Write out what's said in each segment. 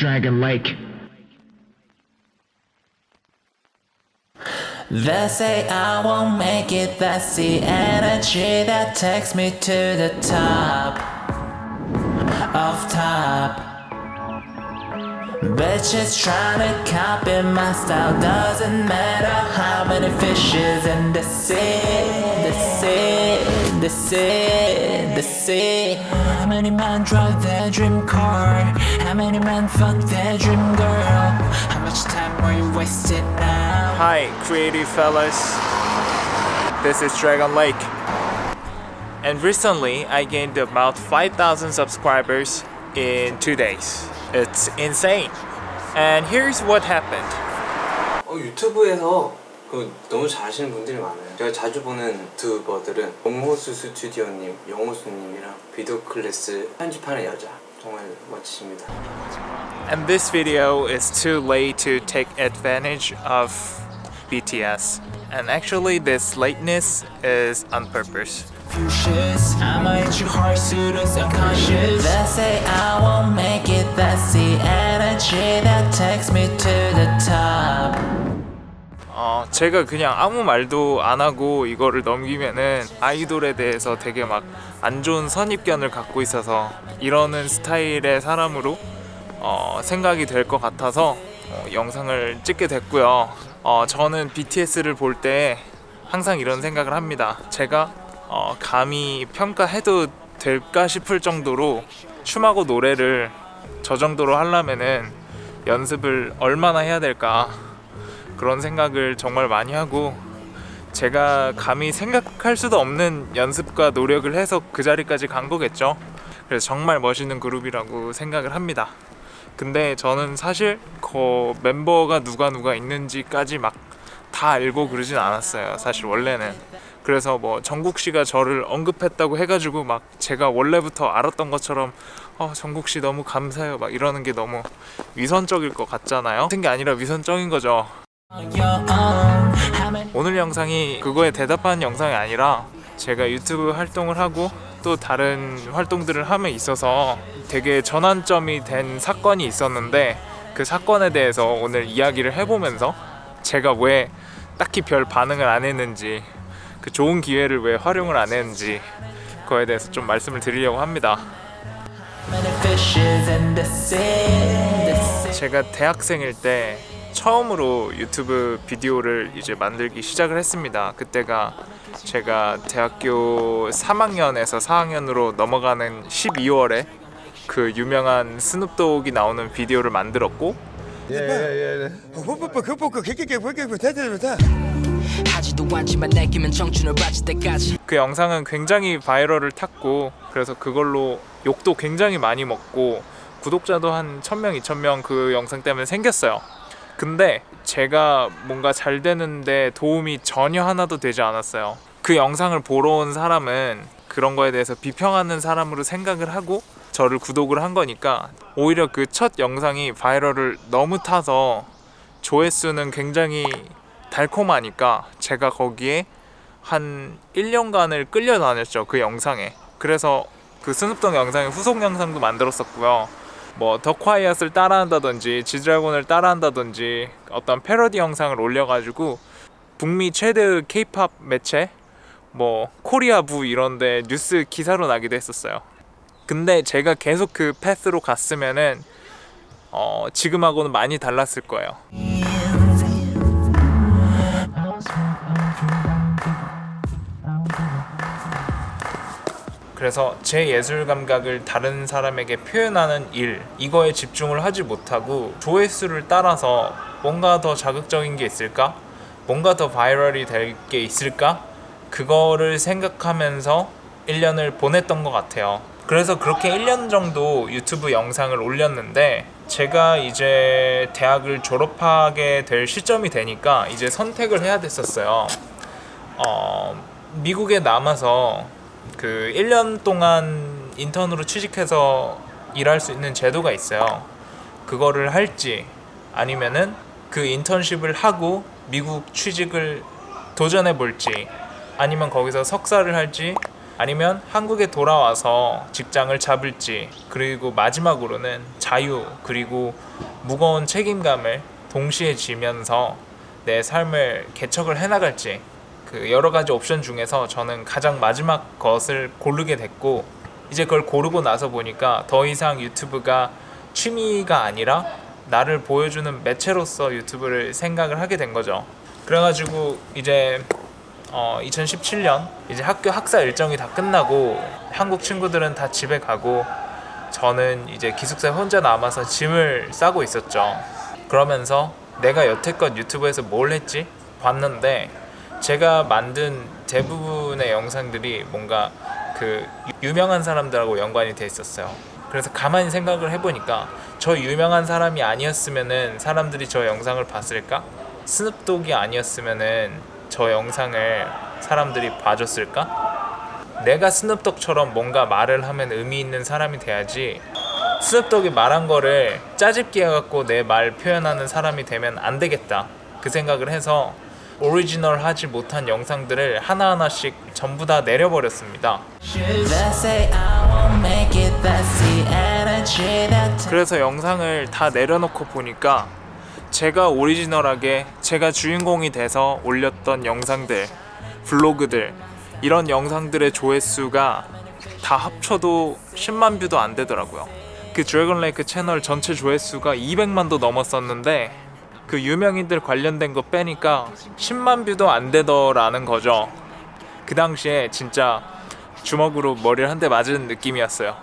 Dragon Lake. They say I won't make it, that's the energy that takes me to the top of top. Bitches trying to copy my style, doesn't matter how many fishes in the sea, the sea. How many men drive their dream car? How many men fuck their dream girl? How much time are you wasting now? Hi, creative fellas. This is Dragon Lake. And recently, I gained about 5,000 subscribers in 2 days. It's insane. And here's what happened. 유튜브에서 너무 잘하시는 분들이 많아요. 제가 자주 보는 유튜버들은 영호수 스튜디오님, 영호수님이랑 비디오 클래스 편집하는 여자 정말 멋지십니다. And this video is too late to take advantage of BTS. And actually this lateness is on purpose. I'ma hit you hard, suitors unconscious. They say I won't make it, that's the energy that takes me to the top. 제가 그냥 아무 말도 안 하고 이거를 넘기면은 아이돌에 대해서 되게 막 안 좋은 선입견을 갖고 있어서 이러는 스타일의 사람으로 생각이 될 것 같아서 영상을 찍게 됐고요. 저는 BTS를 볼 때 항상 이런 생각을 합니다. 제가 감히 평가해도 될까 싶을 정도로 춤하고 노래를 저 정도로 하려면은 연습을 얼마나 해야 될까 그런 생각을 정말 많이 하고 제가 감히 생각할 수도 없는 연습과 노력을 해서 그 자리까지 간 거겠죠. 그래서 정말 멋있는 그룹이라고 생각을 합니다. 근데 저는 사실 그 멤버가 누가 있는지까지 막 다 알고 그러진 않았어요. 사실 원래는. 그래서 뭐 정국 씨가 저를 언급했다고 해가지고 막 제가 원래부터 알았던 것처럼 정국 씨 너무 감사해요 막 이러는 게 너무 위선적일 것 같잖아요. 같은 게 아니라 위선적인 거죠. 오늘 영상이 그거에 대답하는 영상이 아니라 제가 유튜브 활동을 하고 또 다른 활동들을 함에 있어서 되게 전환점이 된 사건이 있었는데 그 사건에 대해서 오늘 이야기를 해보면서 제가 왜 딱히 별 반응을 안 했는지 그 좋은 기회를 왜 활용을 안 했는지 그거에 대해서 좀 말씀을 드리려고 합니다. 제가 대학생일 때 처음으로 유튜브 비디오를 이제 만들기 시작을 했습니다. 그때가 제가 대학교 3학년에서 4학년으로 넘어가는 12월에 그 유명한 스눕독이 나오는 비디오를 만들었고 그 영상은 굉장히 바이럴을 탔고 그래서 그걸로 욕도 굉장히 많이 먹고 구독자도 한 1000명, 2000명 그 영상 때문에 생겼어요. 근데 제가 뭔가 잘 되는데 도움이 전혀 하나도 되지 않았어요. 그 영상을 보러 온 사람은 그런 거에 대해서 비평하는 사람으로 생각을 하고 저를 구독을 한 거니까 오히려 그 첫 영상이 바이럴을 너무 타서 조회수는 굉장히 달콤하니까 제가 거기에 한 1년간을 끌려다녔죠. 그 영상에. 그래서 그 스눕독 영상의 후속 영상도 만들었었고요. 뭐 더 콰이엇을 따라한다든지 지드래곤을 따라한다든지 어떤 패러디 영상을 올려가지고 북미 최대의 K-팝 매체 뭐 코리아부 이런데 뉴스 기사로 나기도 했었어요. 근데 제가 계속 그 패스로 갔으면은 지금하고는 많이 달랐을 거예요. 그래서 제 예술 감각을 다른 사람에게 표현하는 일 이거에 집중을 하지 못하고 조회수를 따라서 뭔가 더 자극적인 게 있을까? 뭔가 더 바이럴이 될 게 있을까? 그거를 생각하면서 1년을 보냈던 것 같아요. 그래서 그렇게 1년 정도 유튜브 영상을 올렸는데 제가 이제 대학을 졸업하게 될 시점이 되니까 이제 선택을 해야 됐었어요. 미국에 남아서 그 1년 동안 인턴으로 취직해서 일할 수 있는 제도가 있어요. 그거를 할지 아니면은 그 인턴십을 하고 미국 취직을 도전해 볼지 아니면 거기서 석사를 할지 아니면 한국에 돌아와서 직장을 잡을지, 그리고 마지막으로는 자유 그리고 무거운 책임감을 동시에 지면서 내 삶을 개척을 해나갈지, 그 여러 가지 옵션 중에서 저는 가장 마지막 것을 고르게 됐고, 이제 그걸 고르고 나서 보니까 더 이상 유튜브가 취미가 아니라 나를 보여주는 매체로서 유튜브를 생각을 하게 된 거죠. 그래가지고 이제 2017년 이제 학교 학사 일정이 다 끝나고 한국 친구들은 다 집에 가고 저는 이제 기숙사에 혼자 남아서 짐을 싸고 있었죠. 그러면서 내가 여태껏 유튜브에서 뭘 했지? 봤는데 제가 만든 대부분의 영상들이 뭔가 그 유명한 사람들하고 연관이 돼 있었어요. 그래서 가만히 생각을 해보니까 저 유명한 사람이 아니었으면은 사람들이 저 영상을 봤을까? 스눕독이 아니었으면은 저 영상을 사람들이 봐줬을까? 내가 스눕독처럼 뭔가 말을 하면 의미 있는 사람이 돼야지, 스눕독이 말한 거를 짜집기 해갖고 내 말 표현하는 사람이 되면 안 되겠다, 그 생각을 해서 오리지널 하지 못한 영상들을 하나하나씩 전부 다 내려버렸습니다. 그래서 영상을 다 내려놓고 보니까 제가 오리지널하게 제가 주인공이 돼서 올렸던 영상들, 블로그들, 이런 영상들의 조회수가 다 합쳐도 10만 뷰도 안 되더라고요. 그 드래곤 레이크 채널 전체 조회수가 200만도 넘었었는데 그 유명인들 관련된 거 빼니까 10만 뷰도 안 되더라는 거죠. 그 당시에 진짜 주먹으로 머리를 한 대 맞은 느낌이었어요.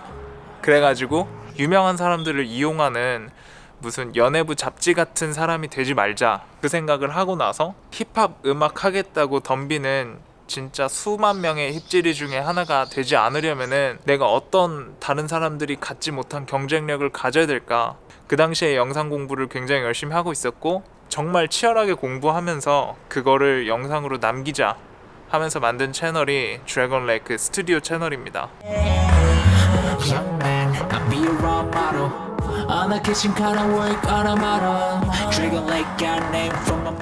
그래가지고 유명한 사람들을 이용하는 무슨 연예부 잡지 같은 사람이 되지 말자, 그 생각을 하고 나서 힙합 음악 하겠다고 덤비는 진짜 수만 명의 힙질이 중에 하나가 되지 않으려면은 내가 어떤 다른 사람들이 갖지 못한 경쟁력을 가져야 될까, 그 당시에 영상 공부를 굉장히 열심히 하고 있었고 정말 치열하게 공부하면서 그거를 영상으로 남기자 하면서 만든 채널이 드래곤 레이크 스튜디오 채널입니다.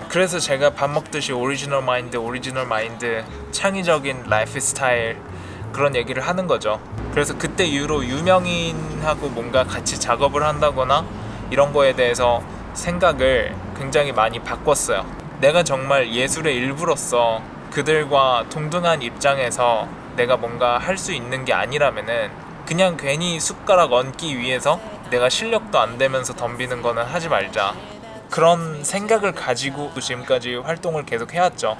그래서 제가 밥 먹듯이 오리지널 마인드, 창의적인 라이프 스타일, 그런 얘기를 하는 거죠. 그래서 그때 이후로 유명인하고 뭔가 같이 작업을 한다거나 이런 거에 대해서 생각을 굉장히 많이 바꿨어요. 내가 정말 예술의 일부로서 그들과 동등한 입장에서 내가 뭔가 할 수 있는 게 아니라면은 그냥 괜히 숟가락 얹기 위해서 내가 실력도 안 되면서 덤비는 거는 하지 말자, 그런 생각을 가지고 지금까지 활동을 계속 해왔죠.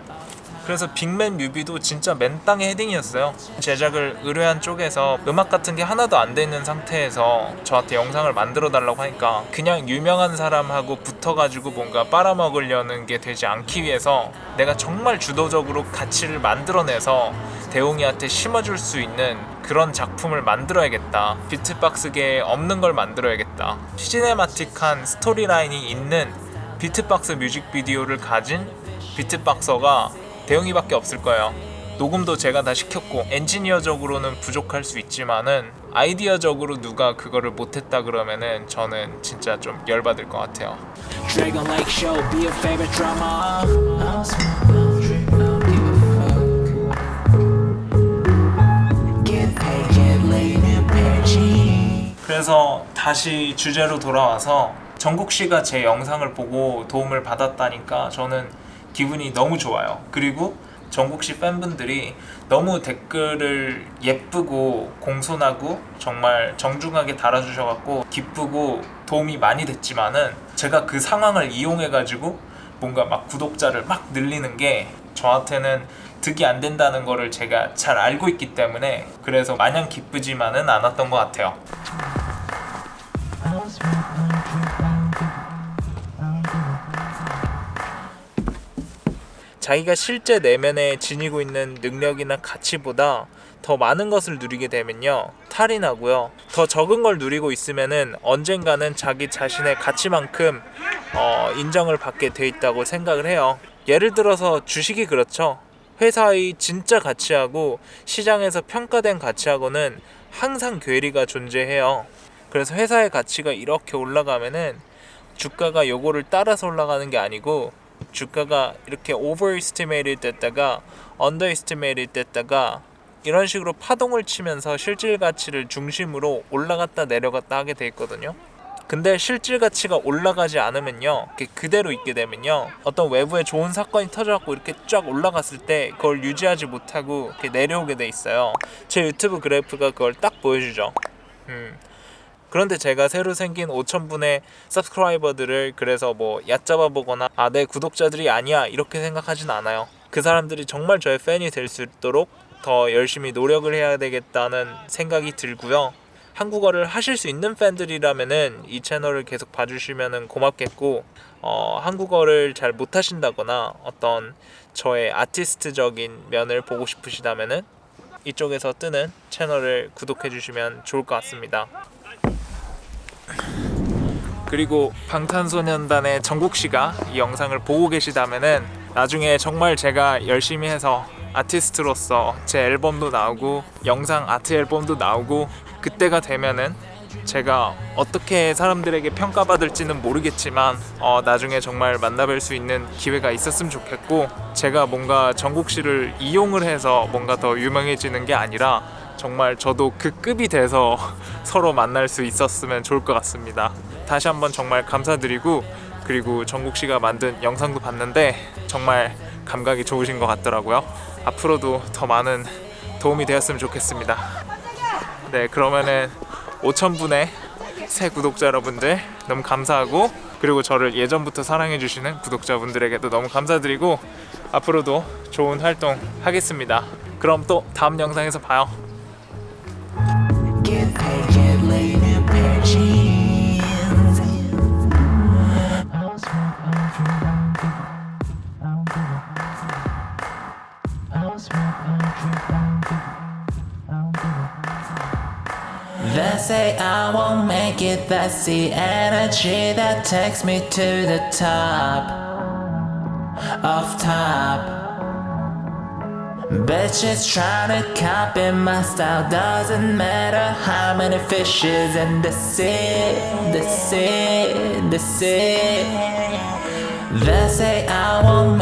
그래서 빅맨 뮤비도 진짜 맨땅에 헤딩이었어요. 제작을 의뢰한 쪽에서 음악 같은 게 하나도 안 돼 있는 상태에서 저한테 영상을 만들어 달라고 하니까 그냥 유명한 사람하고 붙어가지고 뭔가 빨아먹으려는 게 되지 않기 위해서 내가 정말 주도적으로 가치를 만들어내서 대웅이한테 심어줄 수 있는 그런 작품을 만들어야겠다, 비트박스계에 없는 걸 만들어야겠다, 시네마틱한 스토리라인이 있는 비트박스 뮤직비디오를 가진 비트박서가 대웅이밖에 없을 거예요. 녹음도 제가 다 시켰고 엔지니어적으로는 부족할 수 있지만은 아이디어적으로 누가 그거를 못했다 그러면은 저는 진짜 좀 열받을 것 같아요. 그래서 다시 주제로 돌아와서 정국 씨가 제 영상을 보고 도움을 받았다니까 저는 기분이 너무 좋아요. 그리고 정국 씨 팬분들이 너무 댓글을 예쁘고 공손하고 정말 정중하게 달아주셔갖고 기쁘고 도움이 많이 됐지만은 제가 그 상황을 이용해가지고 뭔가 막 구독자를 막 늘리는 게 저한테는 득이 안 된다는 거를 제가 잘 알고 있기 때문에 그래서 마냥 기쁘지만은 않았던 것 같아요. 자기가 실제 내면에 지니고 있는 능력이나 가치보다 더 많은 것을 누리게 되면요, 탈이 나고요. 더 적은 걸 누리고 있으면은 언젠가는 자기 자신의 가치만큼 인정을 받게 돼 있다고 생각을 해요. 예를 들어서 주식이 그렇죠. 회사의 진짜 가치하고 시장에서 평가된 가치하고는 항상 괴리가 존재해요. 그래서 회사의 가치가 이렇게 올라가면은 주가가 요거를 따라서 올라가는 게 아니고 주가가 이렇게 overestimated 됐다가 underestimated 됐다가 이런 식으로 파동을 치면서 실질 가치를 중심으로 올라갔다 내려갔다 하게 돼 있거든요. 근데 실질 가치가 올라가지 않으면요, 그대로 있게 되면요, 어떤 외부에 좋은 사건이 터져갖고 이렇게 쫙 올라갔을 때 그걸 유지하지 못하고 이렇게 내려오게 돼 있어요. 제 유튜브 그래프가 그걸 딱 보여주죠. 그런데 제가 새로 생긴 5,000분의 서브스크라이버들을 그래서 뭐 얕잡아 보거나 내 구독자들이 아니야 이렇게 생각하진 않아요. 그 사람들이 정말 저의 팬이 될 수 있도록 더 열심히 노력을 해야 되겠다는 생각이 들고요. 한국어를 하실 수 있는 팬들이라면은 이 채널을 계속 봐주시면은 고맙겠고, 한국어를 잘 못하신다거나 어떤 저의 아티스트적인 면을 보고 싶으시다면은 이쪽에서 뜨는 채널을 구독해 주시면 좋을 것 같습니다. 그리고 방탄소년단의 정국씨가 이 영상을 보고 계시다면은 나중에 정말 제가 열심히 해서 아티스트로서 제 앨범도 나오고 영상 아트 앨범도 나오고 그때가 되면은 제가 어떻게 사람들에게 평가받을지는 모르겠지만 나중에 정말 만나뵐 수 있는 기회가 있었으면 좋겠고, 제가 뭔가 정국씨를 이용을 해서 뭔가 더 유명해지는 게 아니라 정말 저도 그 급이 돼서 서로 만날 수 있었으면 좋을 것 같습니다. 다시 한번 정말 감사드리고, 그리고 정국씨가 만든 영상도 봤는데 정말 감각이 좋으신 것 같더라고요. 앞으로도 더 많은 도움이 되었으면 좋겠습니다. 네, 그러면은 5,000분의 새 구독자 여러분들 너무 감사하고, 그리고 저를 예전부터 사랑해주시는 구독자분들에게도 너무 감사드리고 앞으로도 좋은 활동 하겠습니다. 그럼 또 다음 영상에서 봐요. Get paid, get laid, new pair of jeans. They say I won't make it, that's the energy that takes me to the top of top. Bitches tryna copy my style, doesn't matter how many fishes in the sea, the sea, the sea. They say I won't